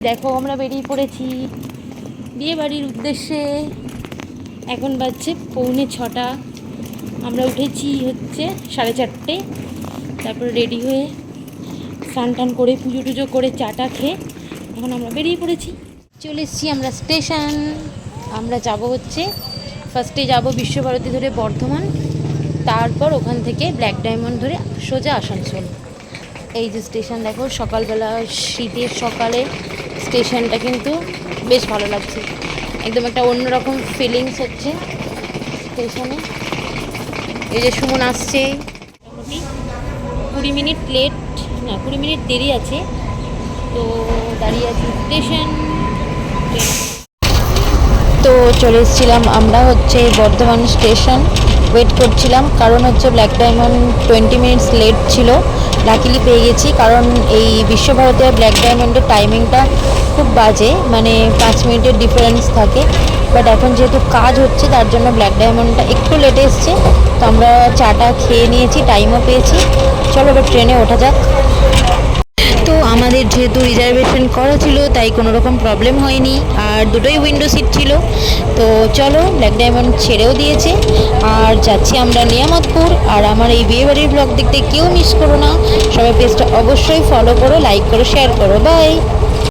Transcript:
দেখো আমরা বেরিয়ে পড়েছি বিয়ে বাড়ির উদ্দেশ্যে। এখন বাজছে 6:45। আমরা উঠেছি হচ্ছে 4:30। তারপর রেডি হয়ে স্নান টান করে পুজো টুজো করে চাটা খেয়ে এখন আমরা বেরিয়ে পড়েছি। চলে এসেছি আমরা স্টেশন। আমরা যাব হচ্ছে ফার্স্টে যাব বিশ্বভারতী ধরে বর্ধমান, তারপর ওখান থেকে ব্ল্যাক ডায়মন্ড ধরে সোজা আসানসোল। এই যে স্টেশন দেখো, সকালবেলা শীতের সকালে স্টেশনটা কিন্তু বেশ ভালো লাগছে, একদম একটা অন্যরকম ফিলিংস হচ্ছে স্টেশনে। এই যে সুমন আসছে, মোটামুটি 20 মিনিট লেট, না 20 মিনিট দেরি আছে, তো দাঁড়িয়ে আছি স্টেশন। তো চলে এসেছিলাম আমরা হচ্ছে বর্ধমান স্টেশন, ওয়েট করছিলাম কারণ হচ্ছে ব্ল্যাক ডায়মন্ড 20 মিনিটস লেট ছিল। লাকিলি পেয়ে গেছি, কারণ এই বিশ্বভারতী আর ব্ল্যাক ডায়মন্ডের টাইমিংটা খুব বাজে, মানে 5 মিনিটের ডিফারেন্স থাকে। বাট এখন যেহেতু কাজ হচ্ছে তার জন্য ব্ল্যাক ডায়মন্ডটা একটু লেটে এসছে। তো আমরা চাটা খেয়ে নিয়েছি, টাইমও পেয়েছি। চলো এবার ট্রেনে ওঠা যাক। তো আমাদের যেহেতু রিজার্ভেশন করা ছিল তাই কোনো রকম প্রবলেম হয়নি, আর দুটোই উইন্ডো সিট ছিল। তো চলো, ব্ল্যাক ডায়মন্ড ছেড়েও দিয়েছে আর যাচ্ছি আমরা নিয়ামতপুর। আর আমার এই বিয়েবাড়ির ব্লগ দেখতে কেউ মিস করো না, সবাই পেজটা অবশ্যই ফলো করো, লাইক করো, শেয়ার করো। বাই।